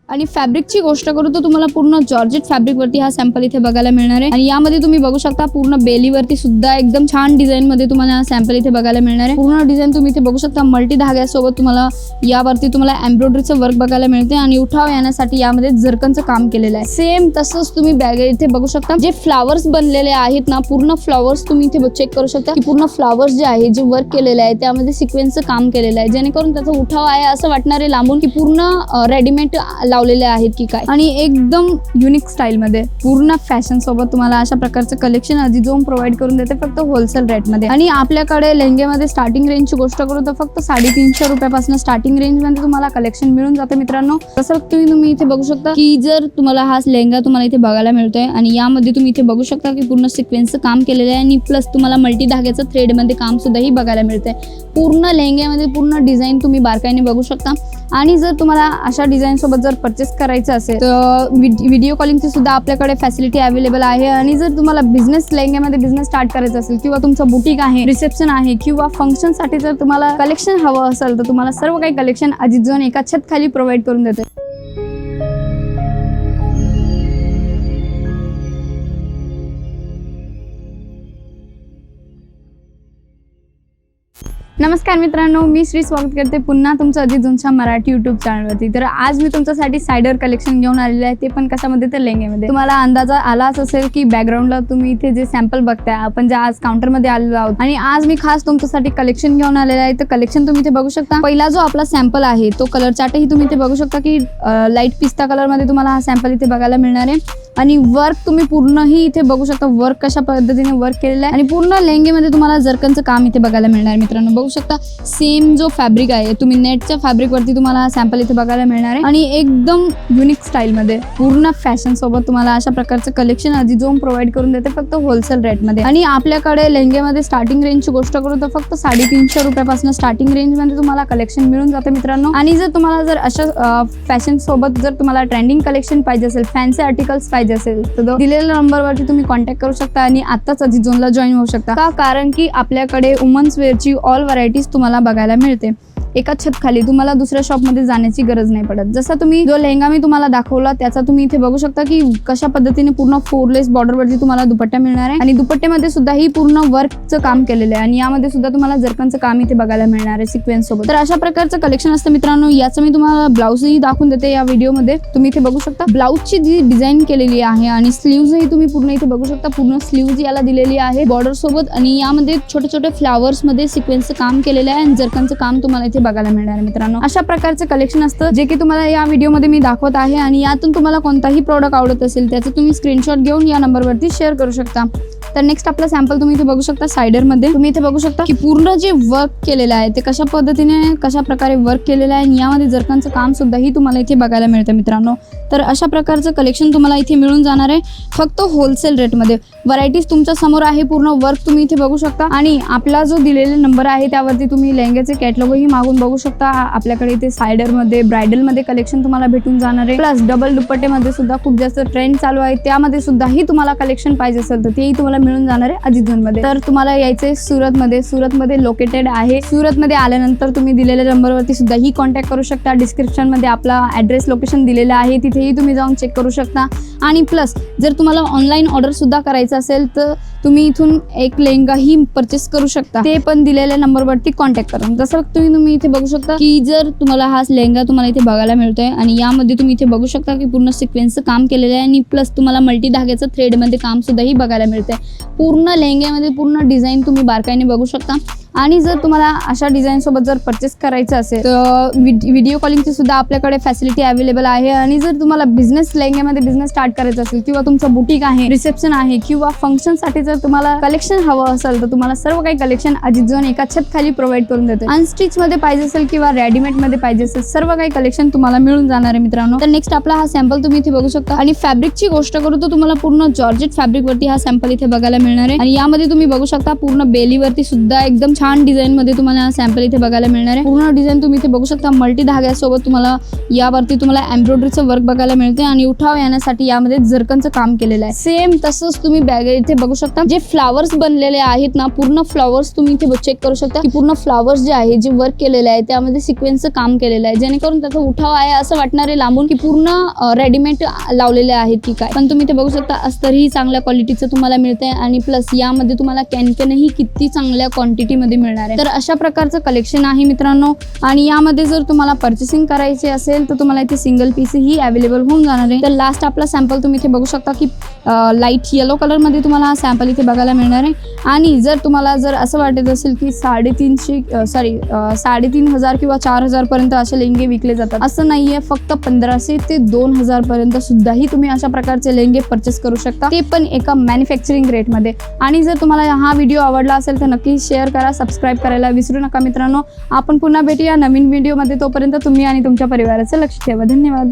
आणि फॅब्रिकची गोष्ट करू तर तुम्हाला पूर्ण जॉर्जेट फॅब्रिक वरती हा सॅम्पल इथे बघायला मिळणार आहे। आणि यामध्ये तुम्ही बघू शकता पूर्ण बेलीवरती सुद्धा एकदम छान डिझाइन मध्ये तुम्हाला हा सॅम्पल इथे बघायला मिळणार आहे। पूर्ण डिझाइन तुम्ही इथे बघू शकता मल्टी धाग्यासोबत तुम्हाला यावरती तुम्हाला एम्ब्रॉयडरीचं वर्क बघायला मिळते आणि उठाव येण्यासाठी यामध्ये जरकनचं काम केलेलं आहे। सेम तसंच तुम्ही बॅग इथे बघू शकता जे फ्लावर्स बनलेले आहेत ना, पूर्ण फ्लावर्स तुम्ही इथे चेक करू शकता की पूर्ण फ्लावर्स जे आहे जे वर्क केलेले आहे त्यामध्ये सिक्वेन्सचं काम केलेलं आहे, जेणेकरून त्याचा उठाव आहे असं वाटणारे लांबून की पूर्ण रेडीमेड लावलेले आहेत की काय। आणि एकदम युनिक स्टाईल मध्ये पूर्ण फॅशन सोबत तुम्हाला अशा प्रकारचं कलेक्शन अजिझोन प्रोव्हाइड करून देते फक्त होलसेल रेट मध्ये। आणि आपल्याकडे लेंगेमध्ये स्टार्टिंग रेंजची गोष्ट करू तर फक्त 350 रुपयापासून स्टार्टिंग रेंज मध्ये तुम्हाला कलेक्शन मिळून जाते मित्रांनो। तसं तुम्ही इथे बघू शकता की जर तुम्हाला हा लेंगा तुम्हाला इथे बघायला मिळतोय आणि यामध्ये तुम्ही इथे बघू शकता की पूर्ण सिक्वेन्सचं काम केलेलं आहे आणि प्लस तुम्हाला मल्टी धाग्याचं थ्रेड मध्ये काम सुद्धा ही बघायला मिळतंय। पूर्ण लेंग्यामध्ये पूर्ण डिझाईन तुम्ही बारकाईने बघू शकता। आणि जर तुम्हाला अशा डिझाईन सोबत जर परचेस करायचं असेल तर व्हिडिओ कॉलिंगची सुद्धा आपल्याकडे फॅसिलिटी अवेलेबल आहे। आणि जर तुम्हाला बिझनेस लेंग्यामध्ये बिझनेस स्टार्ट करायचा असेल किंवा तुमचं बुटीक आहे, रिसेप्शन आहे किंवा फंक्शन साठी जर तुम्हाला कलेक्शन हवं असेल तर तुम्हाला सर्व काही कलेक्शन अजिझोन एका छत खाली प्रोव्हाइड करून देते। नमस्कार मित्रांनो, मी श्री स्वागत करते पुन्हा तुमचं अजिझोनच्या मराठी यूट्यूब चॅनलवरती। तर आज मी तुमच्यासाठी सायडर कलेक्शन घेऊन आलेले आहे, ते पण कशामध्ये तर लेंगेमध्ये। तुम्हाला अंदाजा आलाच असेल की बॅकग्राऊंडला तुम्ही इथे जे सॅम्पल बघताय आपण ज्या आज काउंटरमध्ये आलेलो आहोत आणि आज मी खास तुमच्यासाठी कलेक्शन घेऊन आलेलं आहे। तर कलेक्शन तुम्ही इथे बघू शकता। पहिला जो आपला सॅम्पल आहे तो कलर चार्टही तुम्ही इथे बघू शकता की लाईट पिस्ता कलर मध्ये तुम्हाला हा सॅम्पल इथे बघायला मिळणार आहे। आणि वर्क तुम्ही पूर्णही इथे बघू शकता, वर्क कशा पद्धतीने वर्क केलेलं आहे आणि पूर्ण लेंगेमध्ये तुम्हाला जरकनचं काम इथे बघायला मिळणार आहे मित्रांनो। बघू शकता सेम जो फॅब्रिक आहे तुम्ही नेटच्या फॅब्रिक वरती तुम्हाला हा सॅम्पल इथे बघायला मिळणार आहे आणि एकदम युनिक स्टाईल मध्ये पूर्ण फॅशन सोबत तुम्हाला अशा प्रकारचं कलेक्शन अजिझोन प्रोव्हाइड करून देते फक्त होलसेल रेट मध्ये। आणि आपल्याकडे लेंगेमध्ये स्टार्टिंग रेंजची गोष्ट करू तर फक्त 350 रुपयापासून स्टार्टिंग रेंज मध्ये तुम्हाला कलेक्शन मिळून जाते मित्रांनो। आणि जर तुम्हाला जर अशा फॅशन सोबत जर तुम्हाला ट्रेंडिंग कलेक्शन पाहिजे असेल, फॅन्सी आर्टिकल्स पाहिजे असेल तर दिलेल्या नंबरवरती तुम्ही कॉन्टॅक्ट करू शकता आणि आताच अजिझोनला जॉईन होऊ शकता। का? कारण की आपल्याकडे वुमन्स वेअरची ऑल व्हरायटीज तुम्हाला बघायला मिळते एका छत खाली। तुम्हाला दुसऱ्या शॉपमध्ये जाण्याची गरज नाही पडत। जसा तुम्ही जो लेहंगा मी तुम्हाला दाखवला त्याचा तुम्ही इथे बघू शकता की कशा पद्धतीने पूर्ण 4 लेस बॉर्डर वरती तुम्हाला दुपट्टा मिळणार आहे आणि दुपट्ट्यामध्ये सुद्धा ही पूर्ण वर्कचं काम केलेलं आहे आणि यामध्ये सुद्धा तुम्हाला जरकनचं काम इथे बघायला मिळणार आहे सिक्वेन्स सोबत। तर अशा प्रकारचं कलेक्शन असतं मित्रांनो। याचं मी तुम्हाला ब्लाऊजही दाखवून देते या व्हिडिओमध्ये। तुम्ही इथे बघू शकता ब्लाऊजची जी डिझाईन केलेली आहे आणि स्लीव्हजही तुम्ही पूर्ण इथे बघू शकता। पूर्ण स्लीव्ज याला दिलेली आहे बॉर्डर सोबत आणि यामध्ये छोटे छोटे फ्लावर्स मध्ये सिक्वेन्सचं काम केलेलं आहे आणि जरकनचं काम तुम्हाला इथे बघायला मिळणार मित्रांनो। अशा प्रकारचं कलेक्शन असतं जे की तुम्हाला या व्हिडिओमध्ये मी दाखवत आहे आणि यातून तुम्हाला कोणताही प्रोडक्ट आवडत असेल त्याचं तुम्ही स्क्रीनशॉट घेऊन या नंबरवरती शेअर करू शकता। तर नेक्स्ट आपला सॅम्पल तुम्ही इथे बघू शकता सायडर मध्ये। तुम्ही इथे बघू शकता की पूर्ण जे वर्क केलेलं आहे ते कशा पद्धतीने कशा प्रकारे वर्क केलेलं आहे आणि यामध्ये जरकनचं काम सुद्धा ही तुम्हाला इथे बघायला मिळतं मित्रांनो। तर अशा प्रकारचं कलेक्शन तुम्हाला इथे मिळून जाणार आहे फक्त होलसेल रेट मध्ये। व्हरायटीज तुमच्या समोर आहे, पूर्ण वर्क तुम्ही इथे बघू शकता आणि आपला जो दिलेला नंबर आहे त्यावरती तुम्ही लेंग्याचे कॅटलॉगही मागून बघू शकता। आपल्याकडे इथे सायडर मध्ये ब्रायडल मध्ये कलेक्शन तुम्हाला भेटून जाणार आहे। प्लस डबल दुपट्टे मध्ये सुद्धा खूप जास्त ट्रेंड चालू आहे, त्यामध्ये सुद्धा ही तुम्हाला कलेक्शन पाहिजे असेल तर तेही तुम्हाला मिळून जाणार आहे अजिझोन मध्ये। तर तुम्हाला यायचे सुरत मध्ये लोकेटेड आहे। सुरत मध्ये आल्यानंतर तुम्ही दिलेल्या नंबरवरती सुद्धा ही कॉन्टॅक्ट करू शकता। डिस्क्रिप्शन मध्ये आपला ऍड्रेस लोकेशन दिलेलं आहे, तिथेही तुम्ही जाऊन चेक करू शकता। आणि प्लस जर तुम्हाला ऑनलाईन ऑर्डर सुद्धा करायचं असेल तर तुम्ही इथून एक लेहंगाही परचेस करू शकता, ते पण दिलेल्या नंबरवरती कॉन्टॅक्ट करून। जसं तुम्ही इथे बघू शकता की जर तुम्हाला हा लेहंगा तुम्हाला इथे बघायला मिळतोय आणि यामध्ये तुम्ही इथे बघू शकता की पूर्ण सिक्वेन्सचं काम केलेलं आहे आणि प्लस तुम्हाला मल्टी धाग्याचं थ्रेड मध्ये काम सुद्धा ही बघायला मिळतंय। पूर्ण लेहंग्यामध्ये पूर्ण डिझाईन तुम्ही बारकाईने बघू शकता। आणि जर तुम्हाला अशा डिझाईन सोबत जर परचेस करायचं असेल तर व्हिडिओ कॉलिंगची सुद्धा आपल्याकडे फॅसिलिटी अवेलेबल आहे। आणि जर तुम्हाला बिझनेस लेहंग्यामध्ये बिझनेस स्टार्ट करायचा असेल किंवा तुमचं बुटीक आहे, रिसेप्शन आहे किंवा फंक्शन साठी जर तुम्हाला कलेक्शन हवं असेल तर तुम्हाला सर्व काही कलेक्शन अजिझोन एका छत खाली प्रोव्हाइड करून देते। अनस्टिच मध्ये पाहिजे असेल किंवा रेडीमेड मध्ये पाहिजे असेल सर्व काही कलेक्शन तुम्हाला मिळून जाणार आहे मित्रांनो। तर नेक्स्ट आपला हा सॅम्पल तुम्ही इथे बघू शकता। आणि फॅब्रिकची गोष्ट करू तर तुम्हाला पूर्ण जॉर्जेट फॅब्रिक वरती हा सॅम्पल इथे बघायला मिळणार आहे आणि यामध्ये तुम्ही बघू शकता पूर्ण बेलीवरती सुद्धा एकदम छान डिझाईन मध्ये तुम्हाला सॅम्पल इथे बघायला मिळणार आहे. पूर्ण डिझाईन तुम्ही इथे बघू शकता. मल्टी धाग्यासोबत तुम्हाला यावरती तुम्हाला एम्ब्रॉयडरीचं वर्क बघायला मिळते आणि उठाव येण्यासाठी यामध्ये जरकनचं काम केलेलं आहे. सेम तसंच तुम्ही बॅग इथे बघू शकता. जे फ्लावर्स बनलेले आहेत ना, पूर्ण फ्लावर्स तुम्ही इथे चेक करू शकता की पूर्ण फ्लावर्स जे आहे, जे वर्क केलेलं आहे त्यामध्ये सिक्वेन्सचं काम केलेलं आहे, जेणेकरून त्याचा उठाव आहे असं वाटणारे लांबून की पूर्ण रेडीमेड लावलेले आहेत की काय. पण तुम्ही इथे बघू शकता अस्तरही चांगल्या क्वालिटीचं तुम्हाला मिळतंय आणि प्लस यामध्ये तुम्हाला कॅनकॅनही किती चांगल्या क्वांटिटीमध्ये मिळणार आहे. तर अशा प्रकारचं कलेक्शन आहे मित्रांनो. आणि यामध्ये जर तुम्हाला पर्चेसिंग करायचे असेल तर तुम्हाला इथे सिंगल पीस ही अवेलेबल होऊन जाणार आहे. तर लास्ट आपला सॅम्पल तुम्ही इथे बघू शकता की लाईट येलो कलर मध्ये तुम्हाला हा सॅम्पल इथे बघायला मिळणार आहे. आणि जर तुम्हाला असं वाटत असेल की 3,500 किंवा 4,000 पर्यंत असे लेंगे विकले जातात, असं नाहीये. फक्त 1,500 ते 2,000 पर्यंत सुद्धाही तुम्ही अशा प्रकारचे लेंगे परचेस करू शकता, ते पण एका मॅन्युफॅक्चरिंग रेट मध्ये. आणि जर तुम्हाला हा व्हिडिओ आवडला असेल तर नक्की शेअर करा, सबस्क्राईब करायला विसरू नका मित्रांनो. आपण पुन्हा भेटूया नवीन व्हिडिओ मध्ये. तोपर्यंत तुम्ही आणि तुमच्या परिवाराचं लक्ष ठेवा. धन्यवाद.